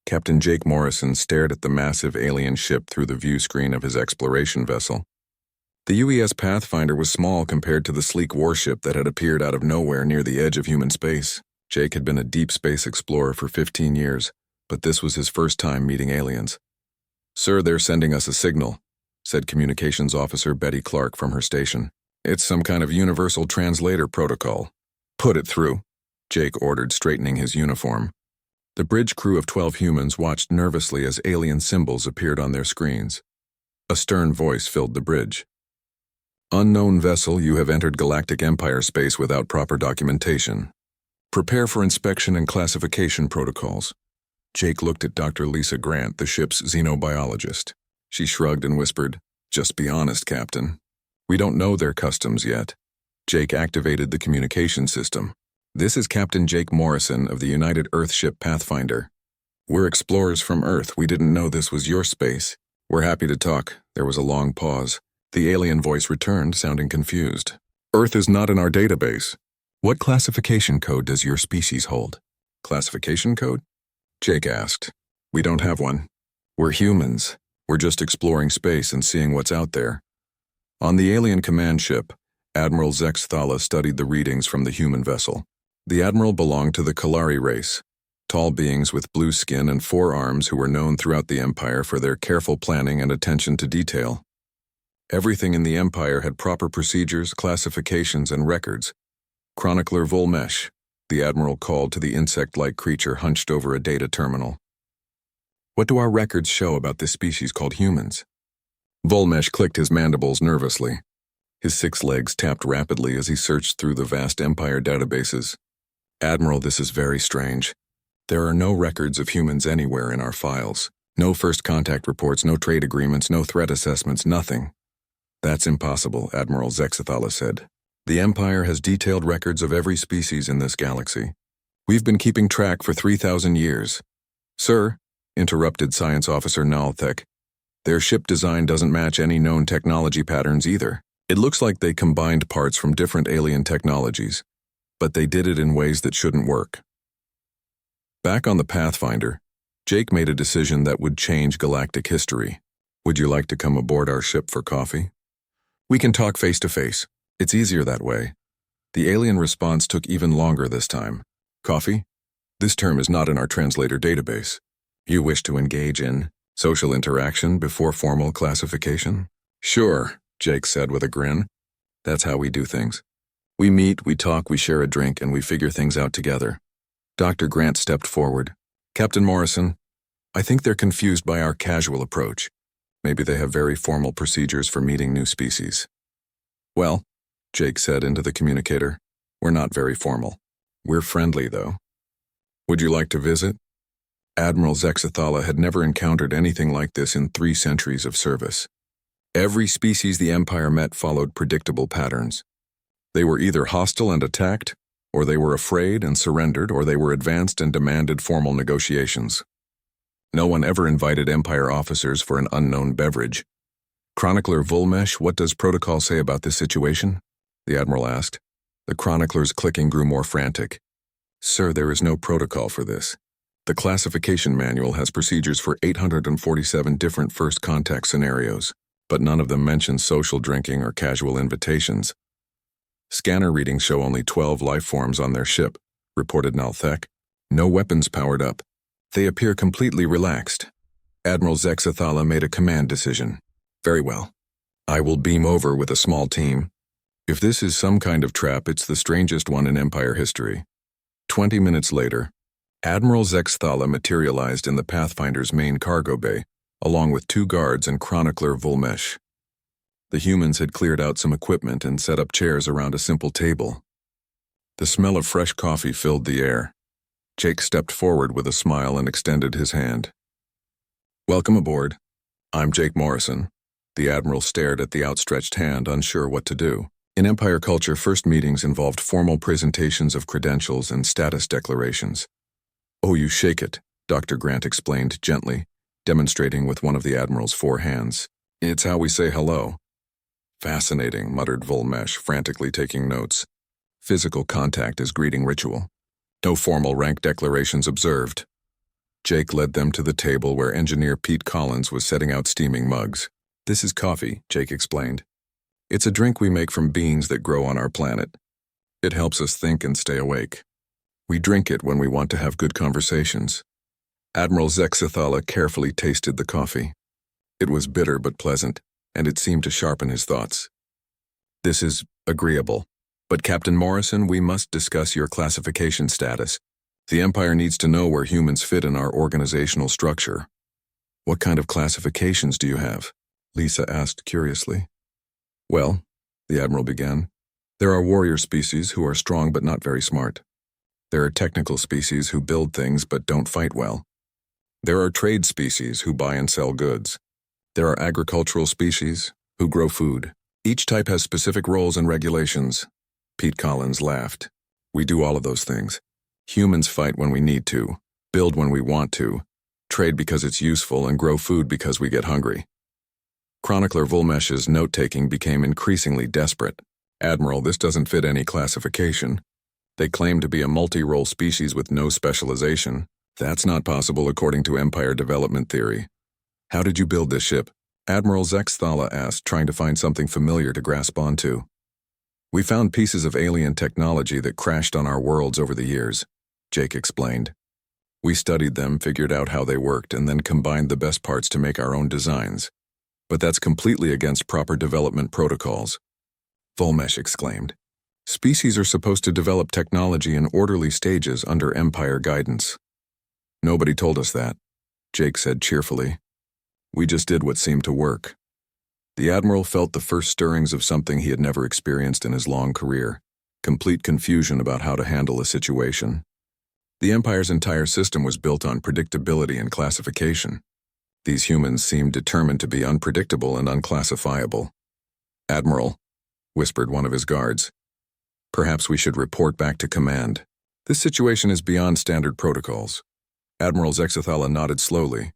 Captain Jake Morrison stared at the massive alien ship through the view screen of his exploration vessel. The UES Pathfinder was small compared to the sleek warship that had appeared out of nowhere near the edge of human space. Jake had been a deep space explorer for 15 years, but this was his first time meeting aliens. "Sir, they're sending us a signal," said Communications Officer Betty Clark from her station. "It's some kind of universal translator protocol." "Put it through," Jake ordered, straightening his uniform. The bridge crew of 12 humans watched nervously as alien symbols appeared on their screens. A stern voice filled the bridge. "Unknown vessel, you have entered Galactic Empire space without proper documentation. Prepare for inspection and classification protocols." Jake looked at Dr. Lisa Grant, the ship's xenobiologist. She shrugged and whispered, "Just be honest, Captain. We don't know their customs yet." Jake activated the communication system. "This is Captain Jake Morrison of the United Earthship Pathfinder. We're explorers from Earth. We didn't know this was your space. We're happy to talk." There was a long pause. The alien voice returned, sounding confused. "Earth is not in our database. What classification code does your species hold?" "Classification code?" Jake asked. "We don't have one. We're humans. We're just exploring space and seeing what's out there." On the alien command ship, Admiral Zex Thala studied the readings from the human vessel. The Admiral belonged to the Kalari race, tall beings with blue skin and 4 arms who were known throughout the Empire for their careful planning and attention to detail. Everything in the Empire had proper procedures, classifications, and records. "Chronicler Volmesh," the Admiral called to the insect-like creature hunched over a data terminal. "What do our records show about this species called humans?" Volmesh clicked his mandibles nervously. His 6 legs tapped rapidly as he searched through the vast Empire databases. "Admiral, this is very strange. There are no records of humans anywhere in our files. No first contact reports, no trade agreements, no threat assessments, nothing." "That's impossible," Admiral Zexathala said. "The Empire has detailed records of every species in this galaxy. We've been keeping track for 3,000 years. "Sir," interrupted Science Officer Nalthek, "their ship design doesn't match any known technology patterns either. It looks like they combined parts from different alien technologies, but they did it in ways that shouldn't work." Back on the Pathfinder, Jake made a decision that would change galactic history. "Would you like to come aboard our ship for coffee? We can talk face to face. It's easier that way." The alien response took even longer this time. "Coffee? This term is not in our translator database. You wish to engage in social interaction before formal classification?" "Sure," Jake said with a grin. "That's how we do things. We meet, we talk, we share a drink, and we figure things out together." Dr. Grant stepped forward. "Captain Morrison, I think they're confused by our casual approach. Maybe they have very formal procedures for meeting new species." "Well," Jake said into the communicator, "we're not very formal. We're friendly, though. Would you like to visit?" Admiral Zexathala had never encountered anything like this in 3 centuries of service. Every species the Empire met followed predictable patterns. They were either hostile and attacked, or they were afraid and surrendered, or they were advanced and demanded formal negotiations. No one ever invited Empire officers for an unknown beverage. "Chronicler Volmesh, what does protocol say about this situation?" the Admiral asked. The chronicler's clicking grew more frantic. "Sir, there is no protocol for this. The classification manual has procedures for 847 different first contact scenarios, but none of them mention social drinking or casual invitations. Scanner readings show only 12 life forms on their ship," reported Nalthek. "No weapons powered up. They appear completely relaxed." Admiral Zexathala made a command decision. "Very well. I will beam over with a small team. If this is some kind of trap, it's the strangest one in Empire history." 20 minutes later, Admiral Zexathala materialized in the Pathfinder's main cargo bay, along with 2 guards and Chronicler Volmesh. The humans had cleared out some equipment and set up chairs around a simple table. The smell of fresh coffee filled the air. Jake stepped forward with a smile and extended his hand. "Welcome aboard. I'm Jake Morrison." The Admiral stared at the outstretched hand, unsure what to do. In Empire culture, first meetings involved formal presentations of credentials and status declarations. "Oh, you shake it," Dr. Grant explained gently, demonstrating with one of the Admiral's 4 hands. "It's how we say hello." "Fascinating," muttered Volmesh, frantically taking notes. "Physical contact is greeting ritual. No formal rank declarations observed." Jake led them to the table where engineer Pete Collins was setting out steaming mugs. "This is coffee," Jake explained. "It's a drink we make from beans that grow on our planet. It helps us think and stay awake. We drink it when we want to have good conversations." Admiral Zexathala carefully tasted the coffee. It was bitter but pleasant, and it seemed to sharpen his thoughts. "This is agreeable. But Captain Morrison, we must discuss your classification status. The Empire needs to know where humans fit in our organizational structure." "What kind of classifications do you have?" Lisa asked curiously. "Well," the Admiral began, "there are warrior species who are strong but not very smart. There are technical species who build things but don't fight well. There are trade species who buy and sell goods. There are agricultural species who grow food. Each type has specific roles and regulations." Pete Collins laughed. "We do all of those things. Humans fight when we need to, build when we want to, trade because it's useful, and grow food because we get hungry." Chronicler Volmesh's note-taking became increasingly desperate. "Admiral, this doesn't fit any classification. They claim to be a multi-role species with no specialization. That's not possible according to Empire development theory. How did you build this ship?" Admiral Zexathala asked, trying to find something familiar to grasp onto. "We found pieces of alien technology that crashed on our worlds over the years," Jake explained. "We studied them, figured out how they worked, and then combined the best parts to make our own designs. But that's completely against proper development protocols," Volmesh exclaimed. "Species are supposed to develop technology in orderly stages under Empire guidance." "Nobody told us that," Jake said cheerfully. "We just did what seemed to work." The Admiral felt the first stirrings of something he had never experienced in his long career: complete confusion about how to handle a situation. The Empire's entire system was built on predictability and classification. These humans seemed determined to be unpredictable and unclassifiable. "Admiral," whispered one of his guards, "perhaps we should report back to command. This situation is beyond standard protocols." Admiral Zexathala nodded slowly.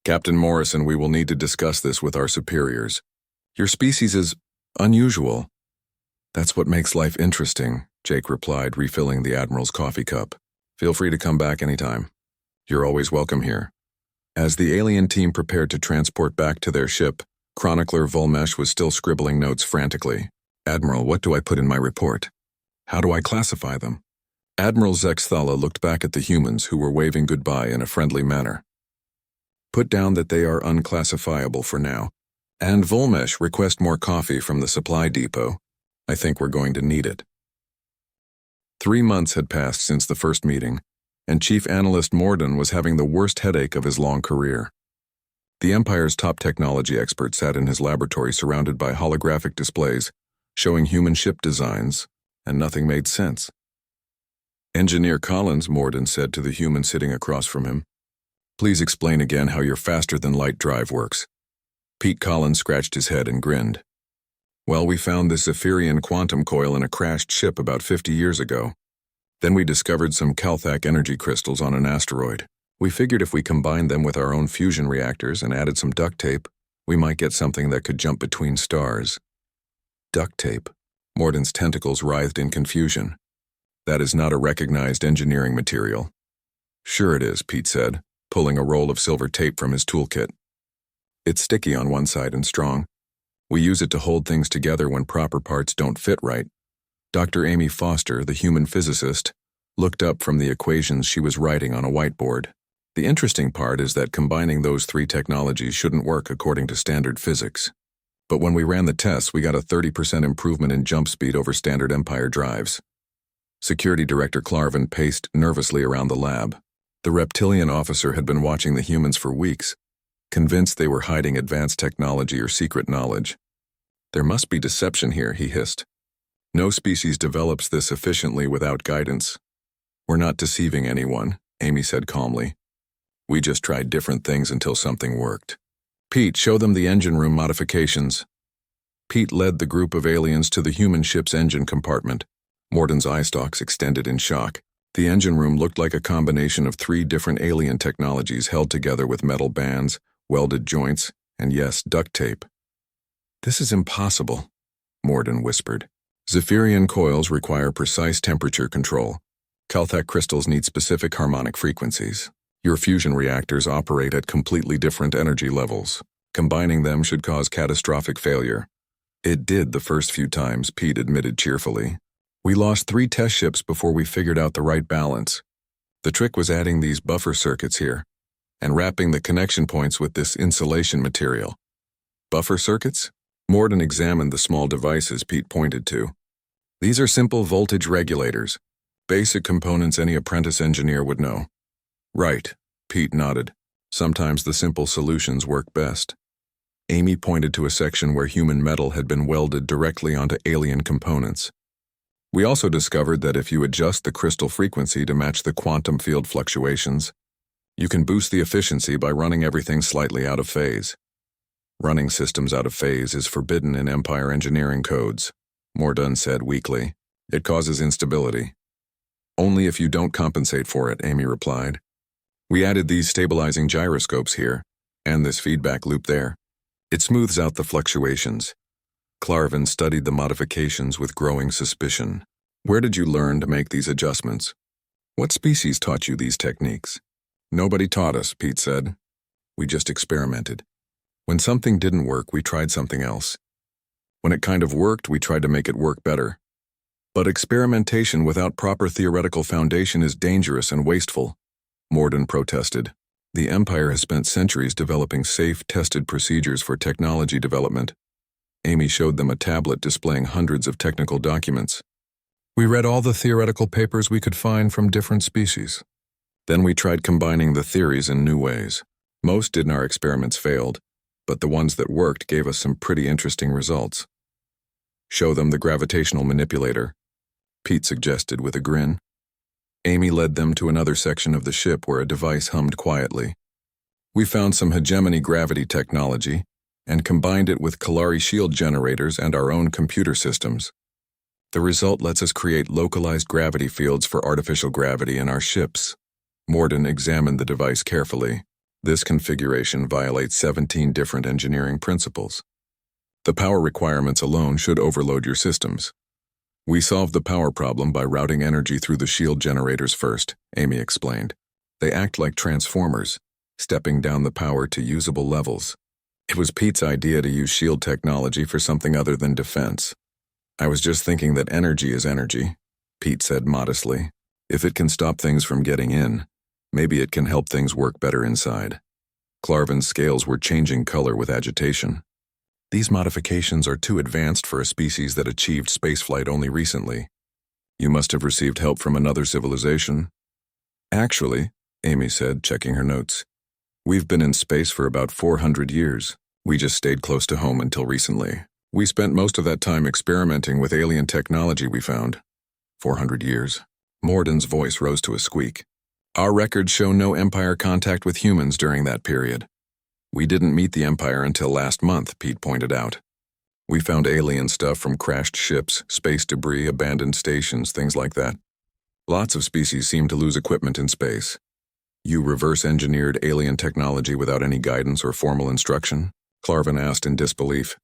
"Captain Morrison, we will need to discuss this with our superiors. Your species is unusual." "That's what makes life interesting," Jake replied, refilling the Admiral's coffee cup. "Feel free to come back anytime. You're always welcome here." As the alien team prepared to transport back to their ship, Chronicler Volmesh was still scribbling notes frantically. "Admiral, what do I put in my report? How do I classify them?" Admiral Zexathala looked back at the humans who were waving goodbye in a friendly manner. "Put down that they are unclassifiable for now. And Volmesh, request more coffee from the supply depot. I think we're going to need it." 3 months had passed since the first meeting, and Chief Analyst Morden was having the worst headache of his long career. The Empire's top technology expert sat in his laboratory surrounded by holographic displays showing human ship designs, and nothing made sense. "Engineer Collins," Morden said to the human sitting across from him, "please explain again how your faster-than-light drive works." Pete Collins scratched his head and grinned. "Well, we found this Zephyrian quantum coil in a crashed ship about 50 years ago. Then we discovered some Calthac energy crystals on an asteroid. We figured if we combined them with our own fusion reactors and added some duct tape, we might get something that could jump between stars." "Duct tape?" Morden's tentacles writhed in confusion. "That is not a recognized engineering material." "Sure it is," Pete said, pulling a roll of silver tape from his toolkit. "It's sticky on one side and strong. We use it to hold things together when proper parts don't fit right." Dr. Amy Foster, the human physicist, looked up from the equations she was writing on a whiteboard. "The interesting part is that combining those 3 technologies shouldn't work according to standard physics. But when we ran the tests, we got a 30% improvement in jump speed over standard Empire drives." Security Director Clarvin paced nervously around the lab. The reptilian officer had been watching the humans for weeks, convinced they were hiding advanced technology or secret knowledge. "There must be deception here," he hissed. "No species develops this efficiently without guidance." "We're not deceiving anyone," Amy said calmly. "We just tried different things until something worked." "Pete, show them the engine room modifications." Pete led the group of aliens to the human ship's engine compartment. Morden's eye stalks extended in shock. The engine room looked like a combination of 3 different alien technologies held together with metal bands, welded joints, and yes, duct tape. "This is impossible," Morden whispered. "Zephyrian coils require precise temperature control. Calthac crystals need specific harmonic frequencies. Your fusion reactors operate at completely different energy levels. Combining them should cause catastrophic failure. It did the first few times, Pete admitted cheerfully. We lost 3 test ships before we figured out the right balance. The trick was adding these buffer circuits here, and wrapping the connection points with this insulation material. Buffer circuits? Morden examined the small devices Pete pointed to. These are simple voltage regulators, basic components any apprentice engineer would know. Right, Pete nodded. Sometimes the simple solutions work best. Amy pointed to a section where human metal had been welded directly onto alien components. We also discovered that if you adjust the crystal frequency to match the quantum field fluctuations, you can boost the efficiency by running everything slightly out of phase. Running systems out of phase is forbidden in Empire engineering codes, Morden said weakly. It causes instability. Only if you don't compensate for it, Amy replied. We added these stabilizing gyroscopes here, and this feedback loop there. It smooths out the fluctuations. Clarvin studied the modifications with growing suspicion. Where did you learn to make these adjustments? What species taught you these techniques? Nobody taught us, Pete said. We just experimented. When something didn't work, we tried something else. When it kind of worked, we tried to make it work better. But experimentation without proper theoretical foundation is dangerous and wasteful, Morden protested. The Empire has spent centuries developing safe, tested procedures for technology development. Amy showed them a tablet displaying hundreds of technical documents. We read all the theoretical papers we could find from different species. Then we tried combining the theories in new ways. Most in our experiments failed, but the ones that worked gave us some pretty interesting results. Show them the gravitational manipulator, Pete suggested with a grin. Amy led them to another section of the ship where a device hummed quietly. We found some hegemony gravity technology and combined it with Kalari shield generators and our own computer systems. The result lets us create localized gravity fields for artificial gravity in our ships. Morden examined the device carefully. This configuration violates 17 different engineering principles. The power requirements alone should overload your systems. We solved the power problem by routing energy through the shield generators first, Amy explained. They act like transformers, stepping down the power to usable levels. It was Pete's idea to use shield technology for something other than defense. I was just thinking that energy is energy, Pete said modestly. If it can stop things from getting in, maybe it can help things work better inside. Clarvin's scales were changing color with agitation. These modifications are too advanced for a species that achieved spaceflight only recently. You must have received help from another civilization. Actually, Amy said, checking her notes, we've been in space for about 400 years. We just stayed close to home until recently. We spent most of that time experimenting with alien technology we found. 400 years. Morden's voice rose to a squeak. Our records show no Empire contact with humans during that period. We didn't meet the Empire until last month, Pete pointed out. We found alien stuff from crashed ships, space debris, abandoned stations, things like that. Lots of species seem to lose equipment in space. You reverse-engineered alien technology without any guidance or formal instruction? Clarvin asked in disbelief.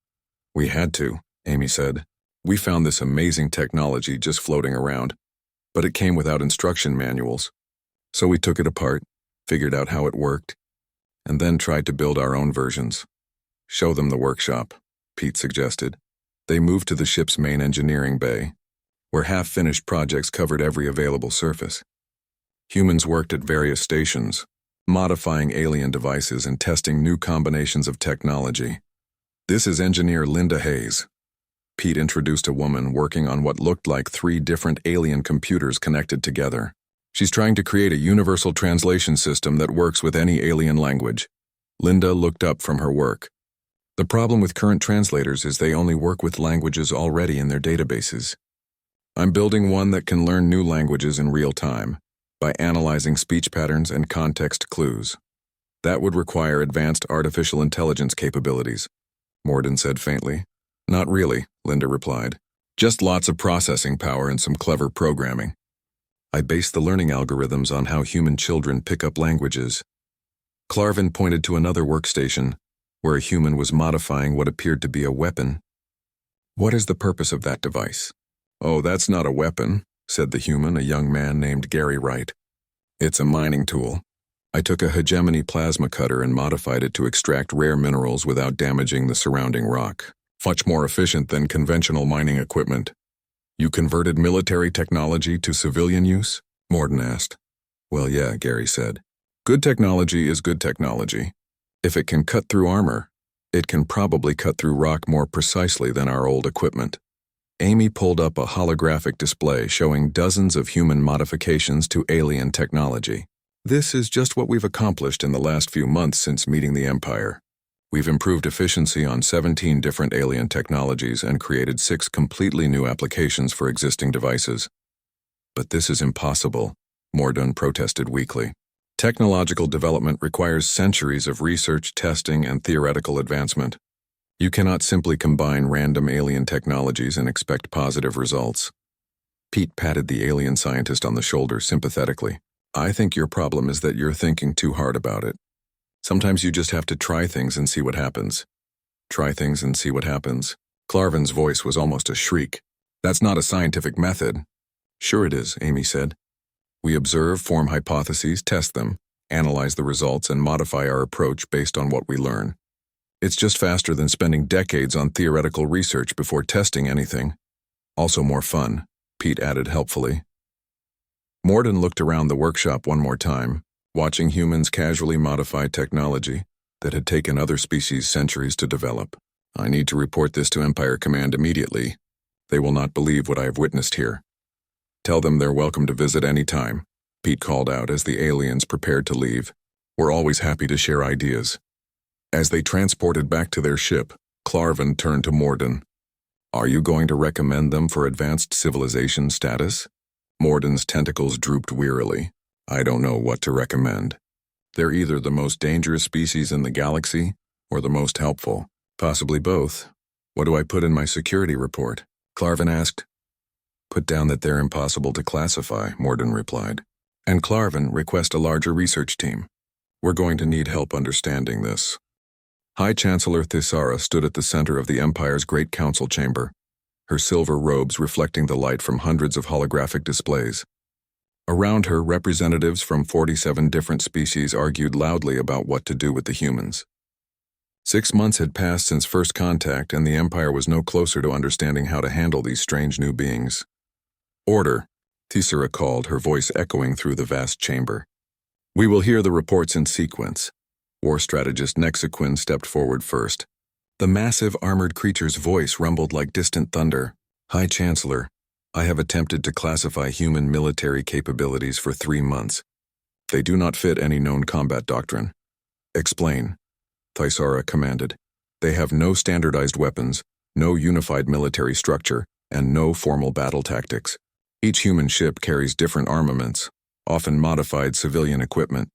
We had to, Amy said. We found this amazing technology just floating around, but it came without instruction manuals. So we took it apart, figured out how it worked, and then tried to build our own versions. Show them the workshop, Pete suggested. They moved to the ship's main engineering bay, where half-finished projects covered every available surface. Humans worked at various stations, modifying alien devices and testing new combinations of technology. This is engineer Linda Hayes. Pete introduced a woman working on what looked like 3 different alien computers connected together. She's trying to create a universal translation system that works with any alien language. Linda looked up from her work. The problem with current translators is they only work with languages already in their databases. I'm building one that can learn new languages in real time by analyzing speech patterns and context clues. That would require advanced artificial intelligence capabilities, Morden said faintly. Not really, Linda replied. Just lots of processing power and some clever programming. I based the learning algorithms on how human children pick up languages. Clarvin pointed to another workstation, where a human was modifying what appeared to be a weapon. What is the purpose of that device? Oh, that's not a weapon, said the human, a young man named Gary Wright. It's a mining tool. I took a hegemony plasma cutter and modified it to extract rare minerals without damaging the surrounding rock. Much more efficient than conventional mining equipment. You converted military technology to civilian use? Morden asked. Well, yeah, Gary said. Good technology is good technology. If it can cut through armor, it can probably cut through rock more precisely than our old equipment. Amy pulled up a holographic display showing dozens of human modifications to alien technology. This is just what we've accomplished in the last few months since meeting the Empire. We've improved efficiency on 17 different alien technologies and created 6 completely new applications for existing devices. But this is impossible, Morden protested weakly. Technological development requires centuries of research, testing, and theoretical advancement. You cannot simply combine random alien technologies and expect positive results. Pete patted the alien scientist on the shoulder sympathetically. I think your problem is that you're thinking too hard about it. Sometimes you just have to try things and see what happens. Try things and see what happens. Clarvin's voice was almost a shriek. That's not a scientific method. Sure it is, Amy said. We observe, form hypotheses, test them, analyze the results, and modify our approach based on what we learn. It's just faster than spending decades on theoretical research before testing anything. Also more fun, Pete added helpfully. Morden looked around the workshop one more time, watching humans casually modify technology that had taken other species centuries to develop. I need to report this to Empire Command immediately. They will not believe what I have witnessed here. Tell them they're welcome to visit any time, Pete called out as the aliens prepared to leave. We're always happy to share ideas. As they transported back to their ship, Clarvin turned to Morden. Are you going to recommend them for advanced civilization status? Morden's tentacles drooped wearily. I don't know what to recommend. They're either the most dangerous species in the galaxy or the most helpful. Possibly both. What do I put in my security report? Clarvin asked. Put down that they're impossible to classify, Morden replied. And Clarvin, request a larger research team. We're going to need help understanding this. High Chancellor Thisara stood at the center of the Empire's Great Council chamber, her silver robes reflecting the light from hundreds of holographic displays. Around her, representatives from 47 different species argued loudly about what to do with the humans. 6 months had passed since first contact, and the Empire was no closer to understanding how to handle these strange new beings. Order, Thisara called, her voice echoing through the vast chamber. We will hear the reports in sequence. War strategist Nexaquin stepped forward first. The massive armored creature's voice rumbled like distant thunder. High Chancellor, I have attempted to classify human military capabilities for 3 months. They do not fit any known combat doctrine. Explain, Thisara commanded. They have no standardized weapons, no unified military structure, and no formal battle tactics. Each human ship carries different armaments, often modified civilian equipment.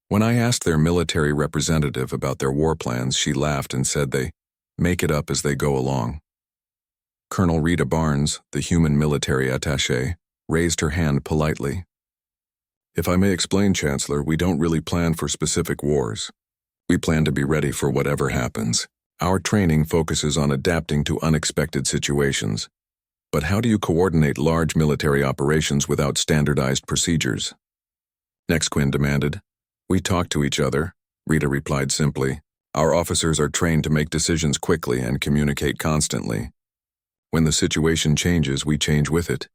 When I asked their military representative about their war plans, she laughed and said they make it up as they go along. Colonel Rita Barnes, the human military attaché, raised her hand politely. If I may explain, Chancellor, we don't really plan for specific wars. We plan to be ready for whatever happens. Our training focuses on adapting to unexpected situations. But how do you coordinate large military operations without standardized procedures? Nexaquin demanded. We talk to each other, Rita replied simply. Our officers are trained to make decisions quickly and communicate constantly. When the situation changes, we change with it.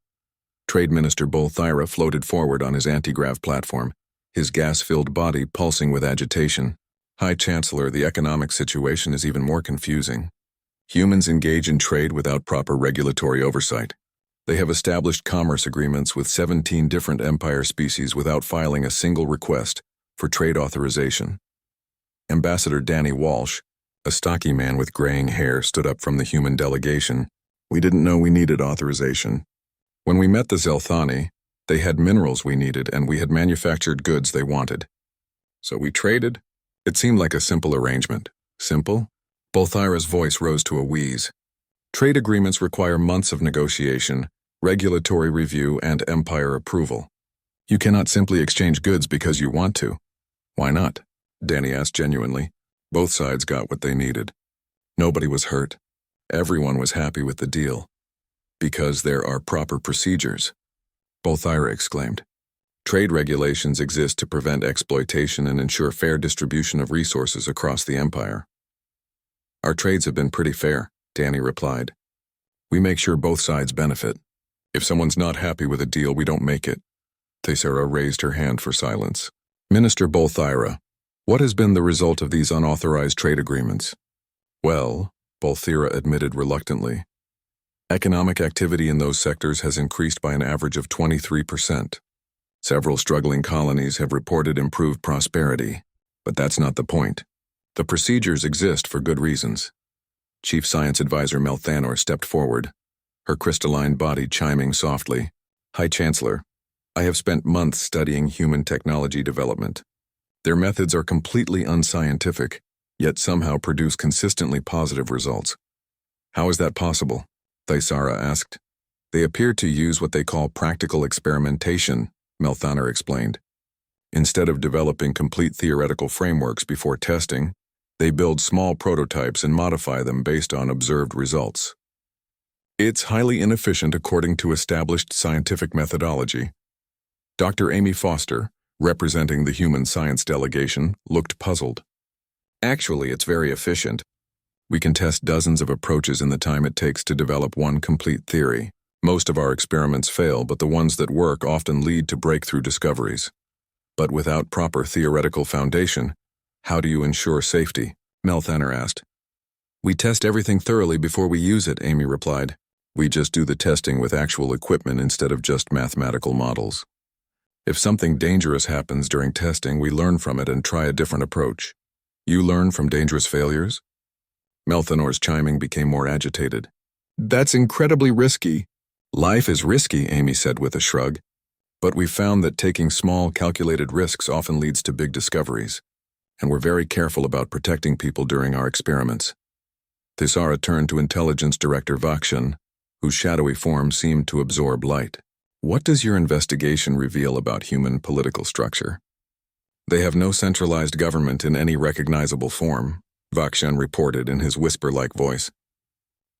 Trade Minister Bolthyra floated forward on his anti-grav platform, his gas-filled body pulsing with agitation. High Chancellor, the economic situation is even more confusing. Humans engage in trade without proper regulatory oversight. They have established commerce agreements with 17 different Empire species without filing a single request for trade authorization. Ambassador Danny Walsh, a stocky man with graying hair, stood up from the human delegation. We didn't know we needed authorization. When we met the Zelthani, they had minerals we needed and we had manufactured goods they wanted. So we traded. It seemed like a simple arrangement. Simple? Bolthyra's voice rose to a wheeze. Trade agreements require months of negotiation, regulatory review, and Empire approval. You cannot simply exchange goods because you want to. Why not? Danny asked genuinely. Both sides got what they needed. Nobody was hurt. Everyone was happy with the deal. Because there are proper procedures, Bolthyra exclaimed. Trade regulations exist to prevent exploitation and ensure fair distribution of resources across the Empire. Our trades have been pretty fair, Danny replied. We make sure both sides benefit. If someone's not happy with a deal, we don't make it. Thesera raised her hand for silence. Minister Bolthyra, what has been the result of these unauthorized trade agreements? Well, Bolthyra admitted reluctantly, economic activity in those sectors has increased by an average of 23%. Several struggling colonies have reported improved prosperity, but that's not the point. The procedures exist for good reasons. Chief Science Advisor Melthanor stepped forward, her crystalline body chiming softly. High Chancellor, I have spent months studying human technology development. Their methods are completely unscientific, yet somehow produce consistently positive results. How is that possible? Thesera asked. They appear to use what they call practical experimentation, Melthanor explained. Instead of developing complete theoretical frameworks before testing, they build small prototypes and modify them based on observed results. It's highly inefficient according to established scientific methodology. Dr. Amy Foster, representing the human science delegation, looked puzzled. Actually, it's very efficient. We can test dozens of approaches in the time it takes to develop one complete theory. Most of our experiments fail, but the ones that work often lead to breakthrough discoveries. But without proper theoretical foundation, how do you ensure safety? Melthanor asked. We test everything thoroughly before we use it, Amy replied. We just do the testing with actual equipment instead of just mathematical models. If something dangerous happens during testing, we learn from it and try a different approach. You learn from dangerous failures? Melthanor's chiming became more agitated. That's incredibly risky. Life is risky, Amy said with a shrug. But we've found that taking small, calculated risks often leads to big discoveries, and we're very careful about protecting people during our experiments. Thesera turned to Intelligence Director Vakshan, whose shadowy form seemed to absorb light. What does your investigation reveal about human political structure? They have no centralized government in any recognizable form, Vakshan reported in his whisper-like voice.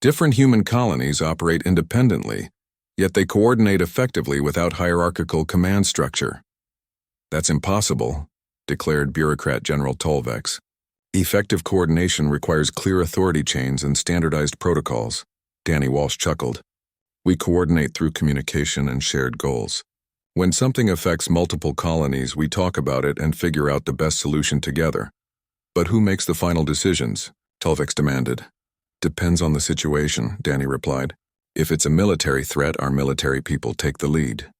Different human colonies operate independently, yet they coordinate effectively without hierarchical command structure. That's impossible, declared bureaucrat General Tolvex. Effective coordination requires clear authority chains and standardized protocols. Danny Walsh chuckled. We coordinate through communication and shared goals. When something affects multiple colonies, we talk about it and figure out the best solution together. But who makes the final decisions? Tolvex demanded. Depends on the situation, Danny replied. If it's a military threat, our military people take the lead.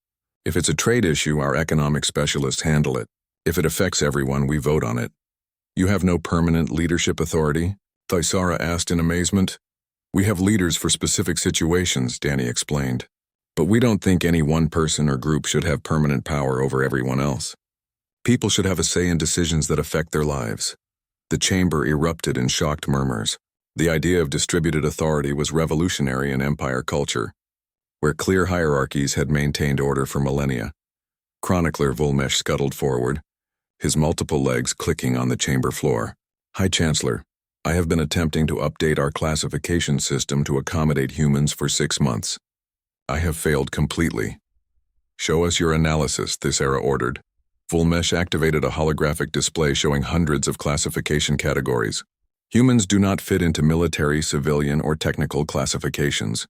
If it's a trade issue, our economic specialists handle it. If it affects everyone, we vote on it. You have no permanent leadership authority? Thesera asked in amazement. We have leaders for specific situations, Danny explained. But we don't think any one person or group should have permanent power over everyone else. People should have a say in decisions that affect their lives. The chamber erupted in shocked murmurs. The idea of distributed authority was revolutionary in Empire culture, where clear hierarchies had maintained order for millennia. Chronicler Vulmesh scuttled forward, his multiple legs clicking on the chamber floor. High Chancellor, I have been attempting to update our classification system to accommodate humans for 6 months. I have failed completely. Show us your analysis, Thesera ordered. Vulmesh activated a holographic display showing hundreds of classification categories. Humans do not fit into military, civilian, or technical classifications.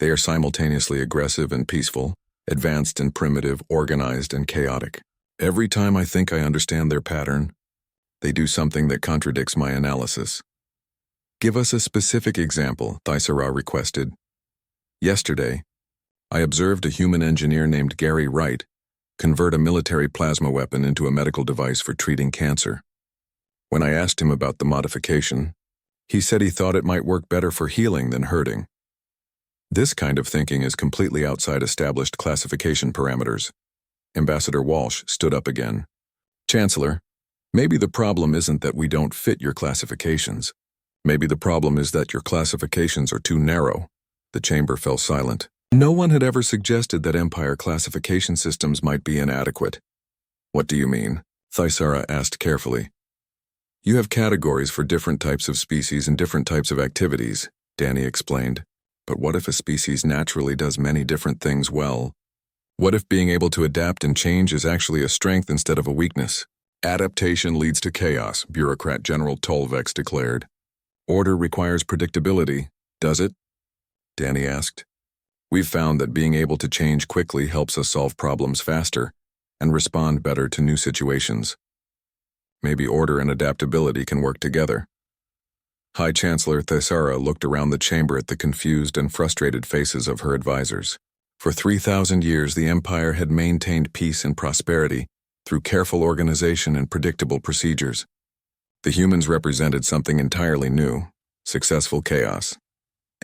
They are simultaneously aggressive and peaceful, advanced and primitive, organized and chaotic. Every time I think I understand their pattern, they do something that contradicts my analysis. Give us a specific example, Thesera requested. Yesterday, I observed a human engineer named Gary Wright convert a military plasma weapon into a medical device for treating cancer. When I asked him about the modification, he said he thought it might work better for healing than hurting. This kind of thinking is completely outside established classification parameters. Ambassador Walsh stood up again. Chancellor, maybe the problem isn't that we don't fit your classifications. Maybe the problem is that your classifications are too narrow. The chamber fell silent. No one had ever suggested that Empire classification systems might be inadequate. What do you mean? Thesera asked carefully. You have categories for different types of species and different types of activities, Danny explained. But what if a species naturally does many different things well? What if being able to adapt and change is actually a strength instead of a weakness? Adaptation leads to chaos, bureaucrat General Tolvex declared. Order requires predictability, does it? Danny asked. We've found that being able to change quickly helps us solve problems faster and respond better to new situations. Maybe order and adaptability can work together. High Chancellor Thesara looked around the chamber at the confused and frustrated faces of her advisors. For 3,000 years, the Empire had maintained peace and prosperity through careful organization and predictable procedures. The humans represented something entirely new, successful chaos.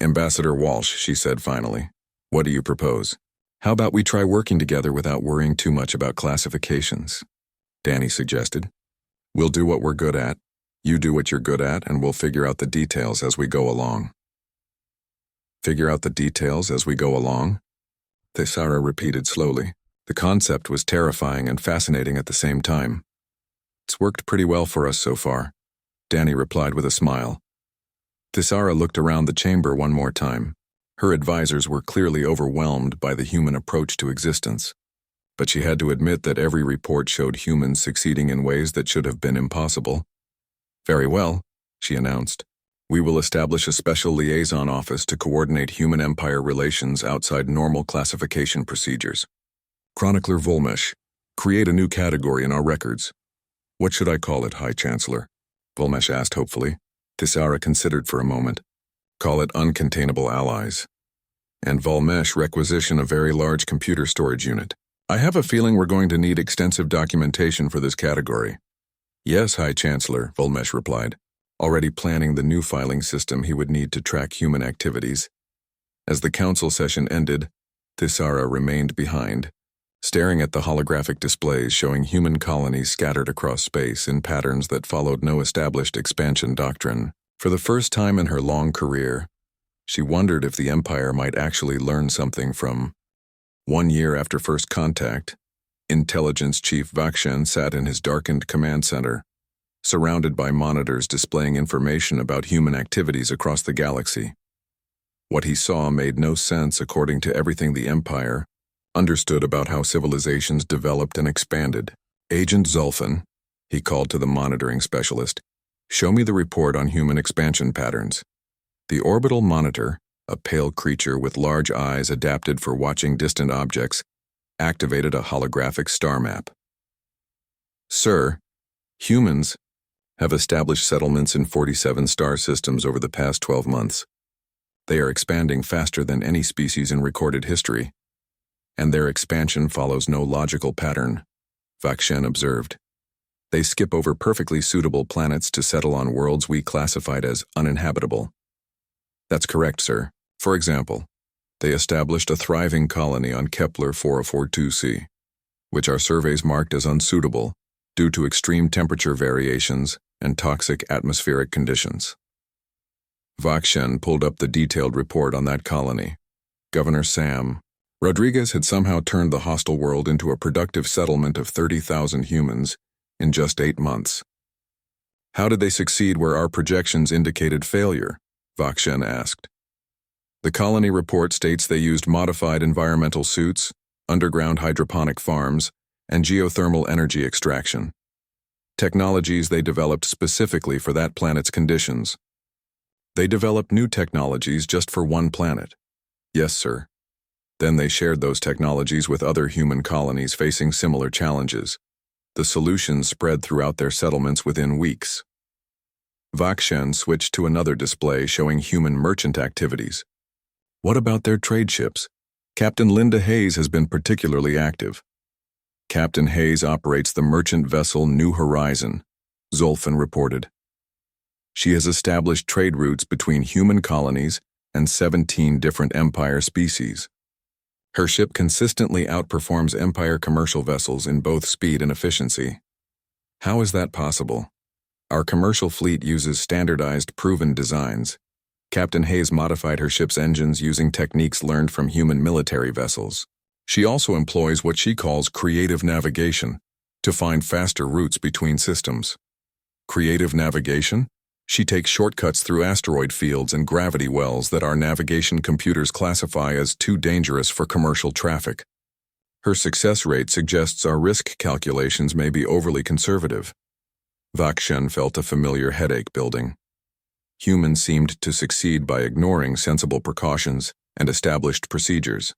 Ambassador Walsh, she said finally, what do you propose? How about we try working together without worrying too much about classifications? Danny suggested. We'll do what we're good at. You do what you're good at, and we'll figure out the details as we go along. Figure out the details as we go along? Thesara repeated slowly. The concept was terrifying and fascinating at the same time. It's worked pretty well for us so far, Danny replied with a smile. Thesara looked around the chamber one more time. Her advisors were clearly overwhelmed by the human approach to existence. But she had to admit that every report showed humans succeeding in ways that should have been impossible. Very well, she announced. We will establish a special liaison office to coordinate human-empire relations outside normal classification procedures. Chronicler Volmesh, create a new category in our records. What should I call it, High Chancellor? Volmesh asked hopefully. Thesara considered for a moment. Call it Uncontainable Allies. And Volmesh requisition a very large computer storage unit. I have a feeling we're going to need extensive documentation for this category. Yes, High Chancellor, Volmesh replied, already planning the new filing system he would need to track human activities. As the council session ended, Thesara remained behind, staring at the holographic displays showing human colonies scattered across space in patterns that followed no established expansion doctrine. For the first time in her long career, she wondered if the Empire might actually learn something from. 1 year after first contact, Intelligence Chief Vakshen sat in his darkened command center, surrounded by monitors displaying information about human activities across the galaxy. What he saw made no sense according to everything the Empire understood about how civilizations developed and expanded. Agent Zulfan, he called to the monitoring specialist, show me the report on human expansion patterns. The orbital monitor, a pale creature with large eyes adapted for watching distant objects, activated a holographic star map. Sir, humans have established settlements in 47 star systems over the past 12 months. They are expanding faster than any species in recorded history, and their expansion follows no logical pattern, Vakshen observed. They skip over perfectly suitable planets to settle on worlds we classified as uninhabitable. That's correct, sir. For example, they established a thriving colony on Kepler 4042c, which our surveys marked as unsuitable due to extreme temperature variations and toxic atmospheric conditions. Vakshen pulled up the detailed report on that colony. Governor Sam Rodriguez had somehow turned the hostile world into a productive settlement of 30,000 humans in just 8 months. How did they succeed where our projections indicated failure? Vakshen asked. The colony report states they used modified environmental suits, underground hydroponic farms, and geothermal energy extraction. Technologies they developed specifically for that planet's conditions. They developed new technologies just for one planet. Yes, sir. Then they shared those technologies with other human colonies facing similar challenges. The solutions spread throughout their settlements within weeks. Vakshen switched to another display showing human merchant activities. What about their trade ships? Captain Linda Hayes has been particularly active. Captain Hayes operates the merchant vessel New Horizon, Zulfan reported. She has established trade routes between human colonies and 17 different Empire species. Her ship consistently outperforms Empire commercial vessels in both speed and efficiency. How is that possible? Our commercial fleet uses standardized, proven designs. Captain Hayes modified her ship's engines using techniques learned from human military vessels. She also employs what she calls creative navigation to find faster routes between systems. Creative navigation? She takes shortcuts through asteroid fields and gravity wells that our navigation computers classify as too dangerous for commercial traffic. Her success rate suggests our risk calculations may be overly conservative. Vakshen felt a familiar headache building. Humans seemed to succeed by ignoring sensible precautions and established procedures.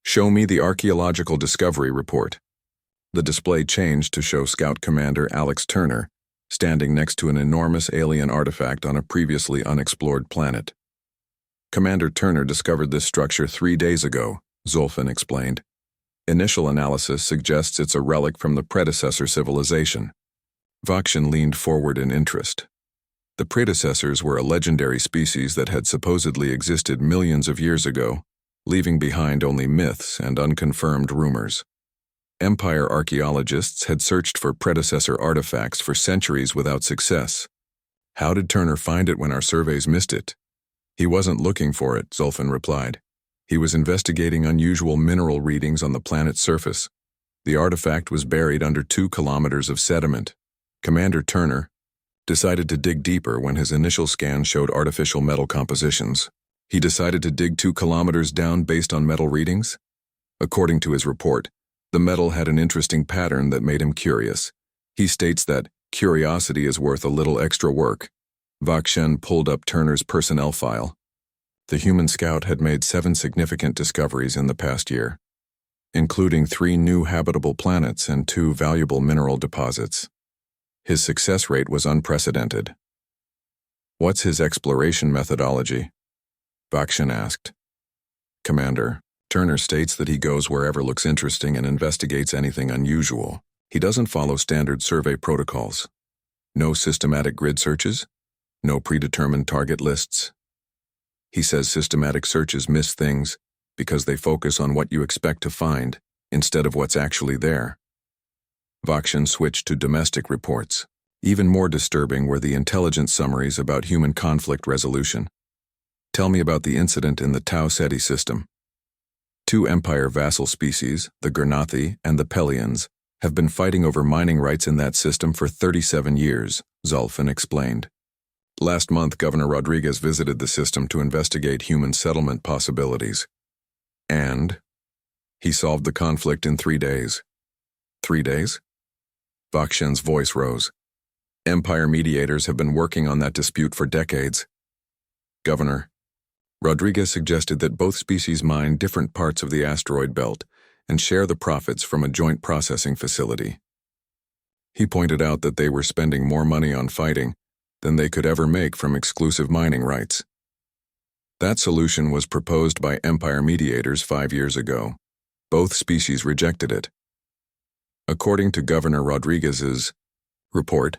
Show me the archaeological discovery report. The display changed to show Scout Commander Alex Turner standing next to an enormous alien artifact on a previously unexplored planet. Commander Turner discovered this structure 3 days ago, Zulfin explained. Initial analysis suggests it's a relic from the predecessor civilization. Vakshen leaned forward in interest. The predecessors were a legendary species that had supposedly existed millions of years ago, leaving behind only myths and unconfirmed rumors. Empire archaeologists had searched for predecessor artifacts for centuries without success. How did Turner find it when our surveys missed it? He wasn't looking for it, Zulfin replied. He was investigating unusual mineral readings on the planet's surface. The artifact was buried under 2 kilometers of sediment. Commander Turner decided to dig deeper when his initial scan showed artificial metal compositions. He decided to dig 2 kilometers down based on metal readings? According to his report, the metal had an interesting pattern that made him curious. He states that curiosity is worth a little extra work. Vakshen pulled up Turner's personnel file. The human scout had made 7 significant discoveries in the past year, including 3 new habitable planets and 2 valuable mineral deposits. His success rate was unprecedented. What's his exploration methodology? Vakshen asked. Commander, Turner states that he goes wherever looks interesting and investigates anything unusual. He doesn't follow standard survey protocols. No systematic grid searches, no predetermined target lists. He says systematic searches miss things because they focus on what you expect to find instead of what's actually there. Vakshen switched to domestic reports. Even more disturbing were the intelligence summaries about human conflict resolution. Tell me about the incident in the Tau Ceti system. 2 Empire vassal species, the Gurnathi and the Pelians, have been fighting over mining rights in that system for 37 years, Zulfin explained. Last month, Governor Rodriguez visited the system to investigate human settlement possibilities. And he solved the conflict in 3 days. 3 days? Vakshen's voice rose. Empire mediators have been working on that dispute for decades. Governor, Rodriguez suggested that both species mine different parts of the asteroid belt and share the profits from a joint processing facility. He pointed out that they were spending more money on fighting than they could ever make from exclusive mining rights. That solution was proposed by Empire mediators 5 years ago. Both species rejected it. According to Governor Rodriguez's report,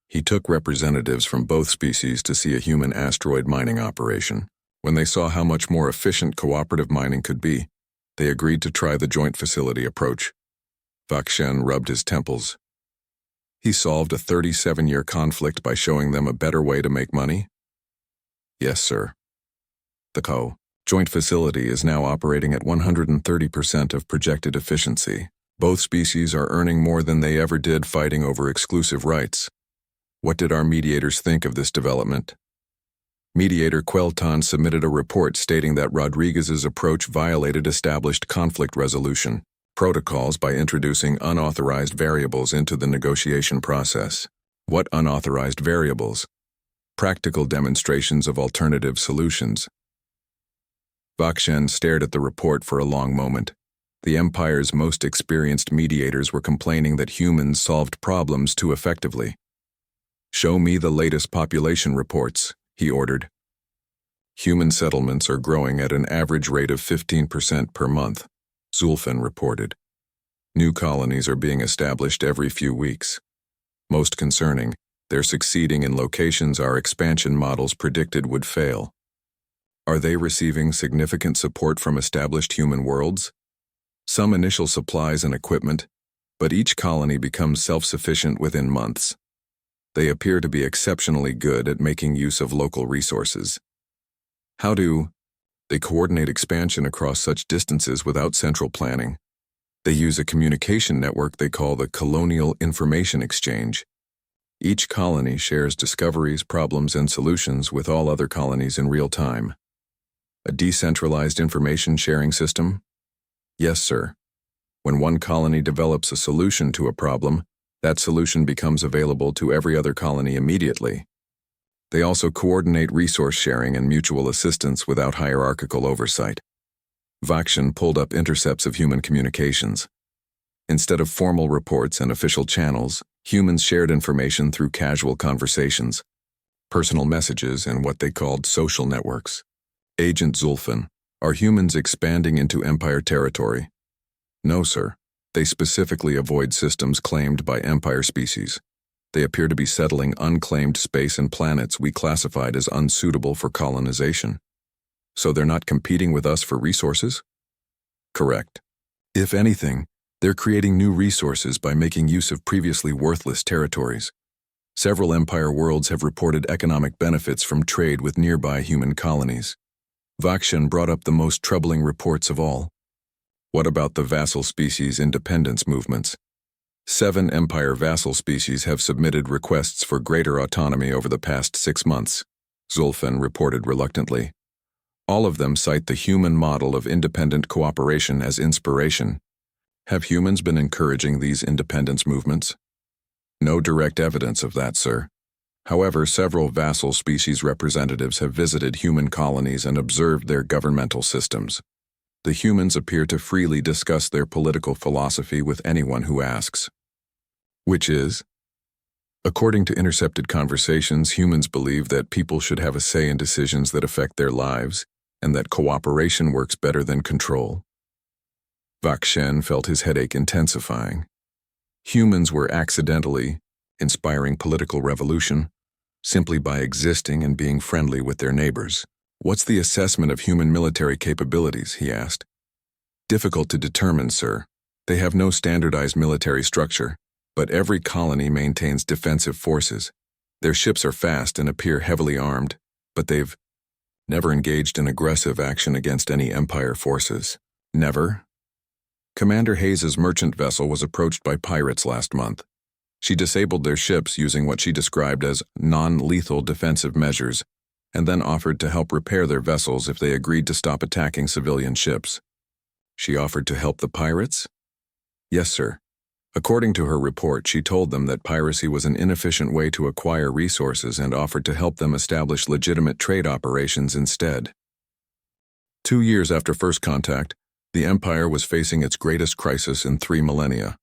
he took representatives from both species to see a human asteroid mining operation. When they saw how much more efficient cooperative mining could be, they agreed to try the joint facility approach. Vakshen rubbed his temples. He solved a 37-year conflict by showing them a better way to make money? Yes, sir. The joint facility is now operating at 130% of projected efficiency. Both species are earning more than they ever did fighting over exclusive rights. What did our mediators think of this development? Mediator Quelton submitted a report stating that Rodriguez's approach violated established conflict resolution protocols by introducing unauthorized variables into the negotiation process. What unauthorized variables? Practical demonstrations of alternative solutions. Vakshen stared at the report for a long moment. The Empire's most experienced mediators were complaining that humans solved problems too effectively. Show me the latest population reports, he ordered. Human settlements are growing at an average rate of 15% per month, Zulfin reported. New colonies are being established every few weeks. Most concerning, they're succeeding in locations our expansion models predicted would fail. Are they receiving significant support from established human worlds? Some initial supplies and equipment, but each colony becomes self-sufficient within months. They appear to be exceptionally good at making use of local resources. How do they coordinate expansion across such distances without central planning? They use a communication network they call the Colonial Information Exchange. Each colony shares discoveries, problems, and solutions with all other colonies in real time. A decentralized information sharing system? Yes, sir. When one colony develops a solution to a problem, that solution becomes available to every other colony immediately. They also coordinate resource sharing and mutual assistance without hierarchical oversight. Vakshan pulled up intercepts of human communications. Instead of formal reports and official channels, humans shared information through casual conversations, personal messages, and what they called social networks. Agent Zulfan, are humans expanding into Empire territory? No, sir. They specifically avoid systems claimed by Empire species. They appear to be settling unclaimed space and planets we classified as unsuitable for colonization. So they're not competing with us for resources? Correct. If anything, they're creating new resources by making use of previously worthless territories. Several Empire worlds have reported economic benefits from trade with nearby human colonies. Vakshan brought up the most troubling reports of all. What about the vassal species independence movements? 7 Empire vassal species have submitted requests for greater autonomy over the past 6 months, Zulfan reported reluctantly. All of them cite the human model of independent cooperation as inspiration. Have humans been encouraging these independence movements? No direct evidence of that, sir. However, several vassal species representatives have visited human colonies and observed their governmental systems. The humans appear to freely discuss their political philosophy with anyone who asks. Which is? According to intercepted conversations, humans believe that people should have a say in decisions that affect their lives, and that cooperation works better than control. Vakshan felt his headache intensifying. Humans were accidentally inspiring political revolution simply by existing and being friendly with their neighbors. What's the assessment of human military capabilities, he asked. Difficult to determine, sir. They have no standardized military structure, but every colony maintains defensive forces. Their ships are fast and appear heavily armed, but they've never engaged in aggressive action against any Empire forces. Never? Commander Hayes's merchant vessel was approached by pirates last month. She disabled their ships using what she described as non-lethal defensive measures, and then offered to help repair their vessels if they agreed to stop attacking civilian ships. She offered to help the pirates? Yes, sir. According to her report, she told them that piracy was an inefficient way to acquire resources and offered to help them establish legitimate trade operations instead. 2 years after first contact, the Empire was facing its greatest crisis in 3 millennia.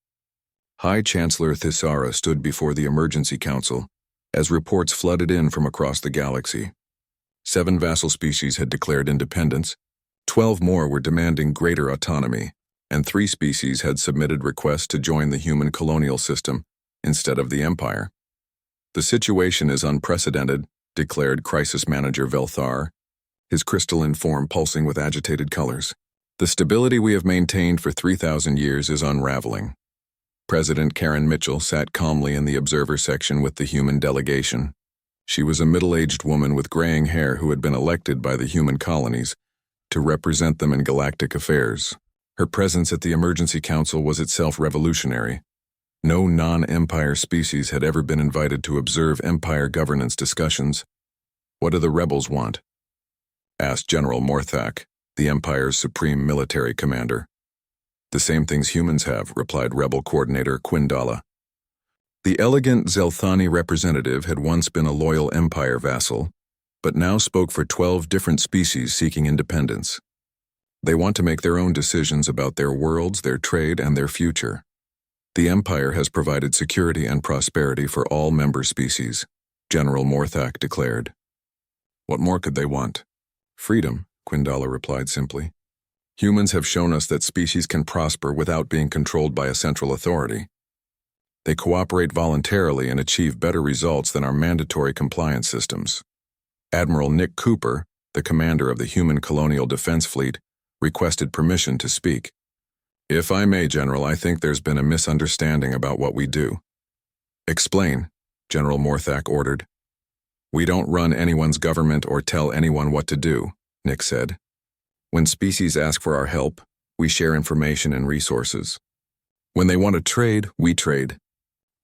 High Chancellor Thisara stood before the Emergency Council as reports flooded in from across the galaxy. 7 vassal species had declared independence, 12 more were demanding greater autonomy, and 3 species had submitted requests to join the human colonial system instead of the Empire. The situation is unprecedented, declared Crisis Manager Velthar, his crystalline form pulsing with agitated colors. The stability we have maintained for 3,000 years is unraveling. President Karen Mitchell sat calmly in the observer section with the human delegation. She was a middle-aged woman with graying hair who had been elected by the human colonies to represent them in galactic affairs. Her presence at the Emergency Council was itself revolutionary. No non-Empire species had ever been invited to observe Empire governance discussions. What do the rebels want? Asked General Morthak, the Empire's supreme military commander. The same things humans have, replied Rebel Coordinator Quindala. The elegant Zelthani representative had once been a loyal Empire vassal, but now spoke for 12 different species seeking independence. They want to make their own decisions about their worlds, their trade, and their future. The Empire has provided security and prosperity for all member species, General Morthak declared. What more could they want? Freedom, Quindala replied simply. Humans have shown us that species can prosper without being controlled by a central authority. They cooperate voluntarily and achieve better results than our mandatory compliance systems. Admiral Nick Cooper, the commander of the Human Colonial Defense Fleet, requested permission to speak. If I may, General, I think there's been a misunderstanding about what we do. Explain, General Morthak ordered. We don't run anyone's government or tell anyone what to do, Nick said. When species ask for our help, we share information and resources. When they want to trade, we trade.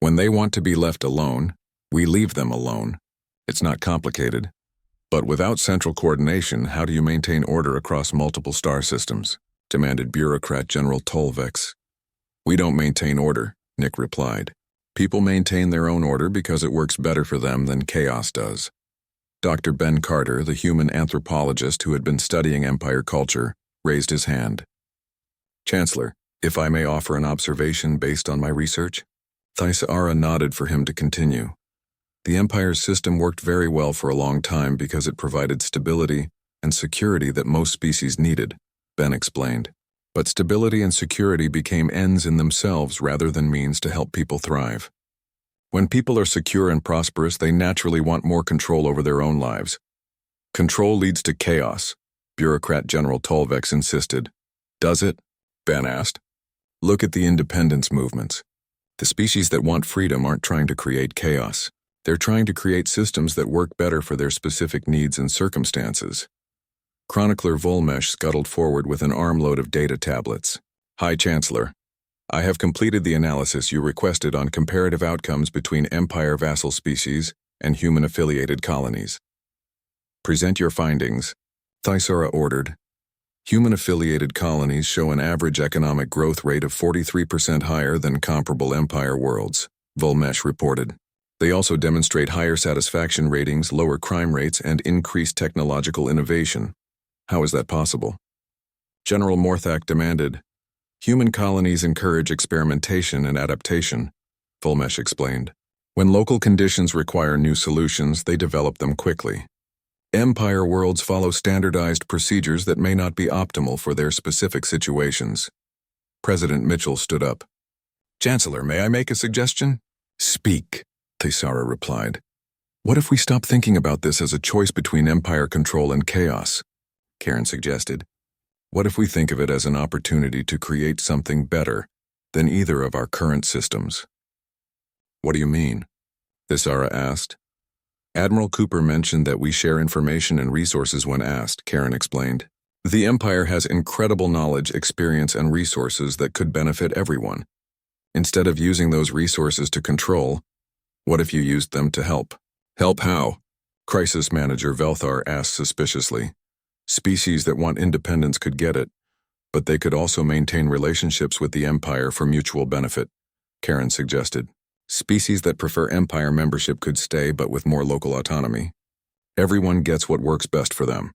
When they want to be left alone, we leave them alone. It's not complicated. But without central coordination, how do you maintain order across multiple star systems? Demanded bureaucrat General Tolvex. We don't maintain order, Nick replied. People maintain their own order because it works better for them than chaos does. Dr. Ben Carter, the human anthropologist who had been studying Empire culture, raised his hand. Chancellor, if I may offer an observation based on my research? Thaisara nodded for him to continue. The Empire's system worked very well for a long time because it provided stability and security that most species needed, Ben explained. But stability and security became ends in themselves rather than means to help people thrive. When people are secure and prosperous, they naturally want more control over their own lives. Control leads to chaos, bureaucrat General Tolvex insisted. Does it? Ben asked. Look at the independence movements. The species that want freedom aren't trying to create chaos. They're trying to create systems that work better for their specific needs and circumstances. Chronicler Volmesh scuttled forward with an armload of data tablets. Hi, Chancellor. I have completed the analysis you requested on comparative outcomes between Empire vassal species and human-affiliated colonies. Present your findings, Thaisara ordered. Human-affiliated colonies show an average economic growth rate of 43% higher than comparable Empire worlds, Volmesh reported. They also demonstrate higher satisfaction ratings, lower crime rates, and increased technological innovation. How is that possible? General Morthak demanded. Human colonies encourage experimentation and adaptation, Volmesh explained. When local conditions require new solutions, they develop them quickly. Empire worlds follow standardized procedures that may not be optimal for their specific situations. President Mitchell stood up. Chancellor, may I make a suggestion? Speak, Thaisara replied. What if we stop thinking about this as a choice between Empire control and chaos? Karen suggested. What if we think of it as an opportunity to create something better than either of our current systems? What do you mean? Thaisara asked. Admiral Cooper mentioned that we share information and resources when asked, Karen explained. The Empire has incredible knowledge, experience, and resources that could benefit everyone. Instead of using those resources to control, what if you used them to help? Help how? Crisis Manager Velthar asked suspiciously. Species that want independence could get it, but they could also maintain relationships with the Empire for mutual benefit, Karen suggested. Species that prefer Empire membership could stay, but with more local autonomy. Everyone gets what works best for them.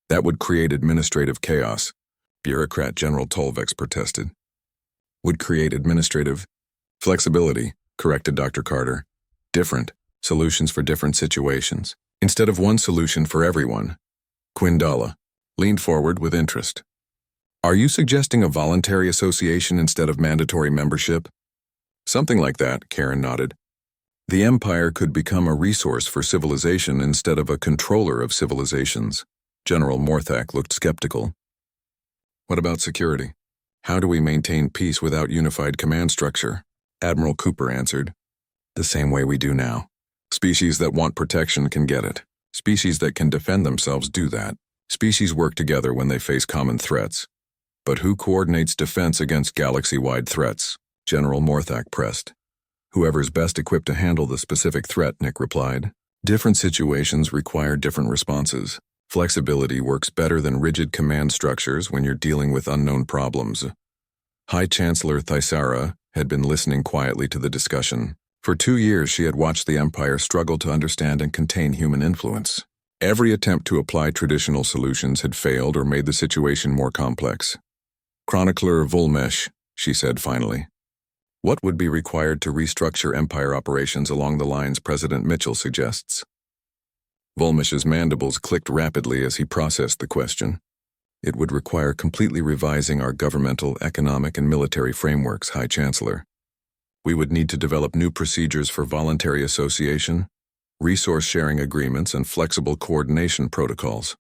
That would create administrative chaos, bureaucrat General Tolvex protested. Would create administrative flexibility, corrected Dr. Carter. Different solutions for different situations, instead of one solution for everyone. Quindala leaned forward with interest. Are you suggesting a voluntary association instead of mandatory membership? Something like that, Karen nodded. The Empire could become a resource for civilization instead of a controller of civilizations. General Morthak looked skeptical. What about security? How do we maintain peace without unified command structure? Admiral Cooper answered. The same way we do now. Species that want protection can get it. Species that can defend themselves do that. Species work together when they face common threats. But who coordinates defense against galaxy-wide threats? General Morthak pressed. Whoever's best equipped to handle the specific threat, Nick replied. Different situations require different responses. Flexibility works better than rigid command structures when you're dealing with unknown problems. High Chancellor Thaisara had been listening quietly to the discussion. For 2 years, she had watched the Empire struggle to understand and contain human influence. Every attempt to apply traditional solutions had failed or made the situation more complex. Chronicler Volmesh, she said finally. What would be required to restructure Empire operations along the lines President Mitchell suggests? Volmesh's mandibles clicked rapidly as he processed the question. It would require completely revising our governmental, economic, and military frameworks, High Chancellor. We would need to develop new procedures for voluntary association, resource-sharing agreements, and flexible coordination protocols.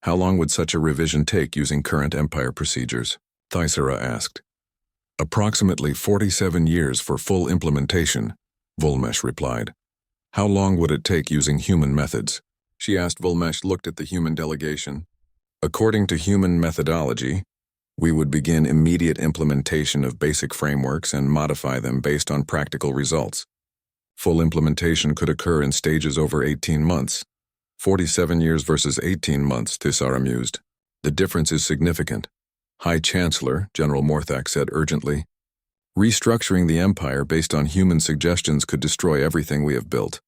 How long would such a revision take using current Empire procedures? Thaisara asked. Approximately 47 years for full implementation, Volmesh replied. How long would it take using human methods? She asked. Volmesh looked at the human delegation. According to human methodology, we would begin immediate implementation of basic frameworks and modify them based on practical results. Full implementation could occur in stages over 18 months. 47 years versus 18 months, Thaisara mused. The difference is significant. High Chancellor, General Morthak said urgently, Restructuring the Empire based on human suggestions could destroy everything we have built.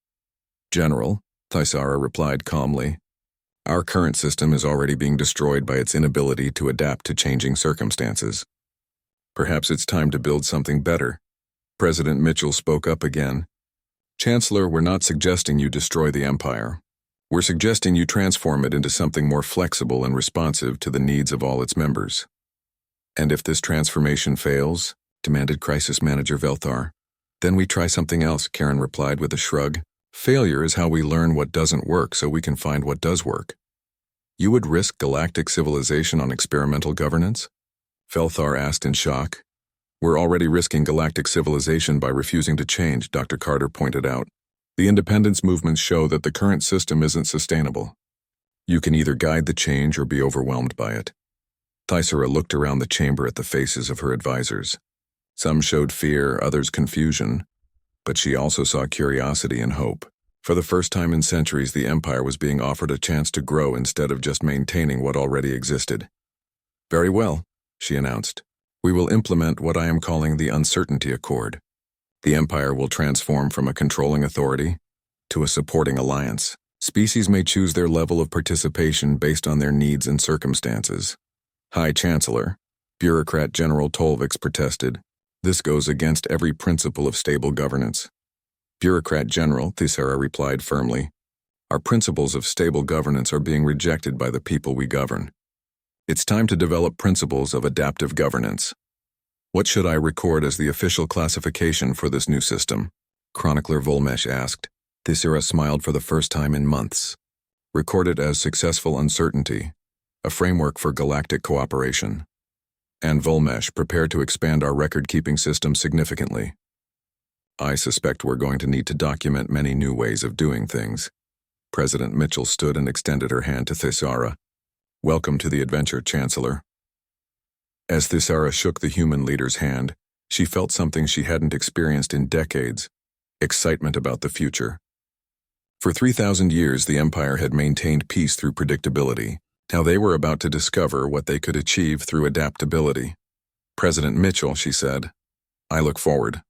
General, Thaisara replied calmly, our current system is already being destroyed by its inability to adapt to changing circumstances. Perhaps it's time to build something better. President Mitchell spoke up again. Chancellor, we're not suggesting you destroy the Empire. We're suggesting you transform it into something more flexible and responsive to the needs of all its members. And if this transformation fails, demanded Crisis Manager Velthar. Then we try something else, Karen replied with a shrug. Failure is how we learn what doesn't work so we can find what does work. You would risk galactic civilization on experimental governance? Velthar asked in shock. We're already risking galactic civilization by refusing to change, Dr. Carter pointed out. The independence movements show that the current system isn't sustainable. You can either guide the change or be overwhelmed by it. Thaisara looked around the chamber at the faces of her advisors. Some showed fear, others confusion, but she also saw curiosity and hope. For the first time in centuries, the Empire was being offered a chance to grow instead of just maintaining what already existed. Very well, she announced. We will implement what I am calling the Uncertainty Accord. The Empire will transform from a controlling authority to a supporting alliance. Species may choose their level of participation based on their needs and circumstances. High Chancellor, Bureaucrat General Tolvix protested. This goes against every principle of stable governance. Bureaucrat General, Thaisara replied firmly. Our principles of stable governance are being rejected by the people we govern. It's time to develop principles of adaptive governance. What should I record as the official classification for this new system? Chronicler Volmesh asked. Thaisara smiled for the first time in months. Record it as successful uncertainty, a framework for galactic cooperation. And Volmesh, prepare to expand our record-keeping system significantly. I suspect we're going to need to document many new ways of doing things. President Mitchell stood and extended her hand to Thaisara. Welcome to the adventure, Chancellor. As Thaisara shook the human leader's hand, she felt something she hadn't experienced in decades, excitement about the future. For 3,000 years, the Empire had maintained peace through predictability. Now they were about to discover what they could achieve through adaptability. President Mitchell, she said, I look forward.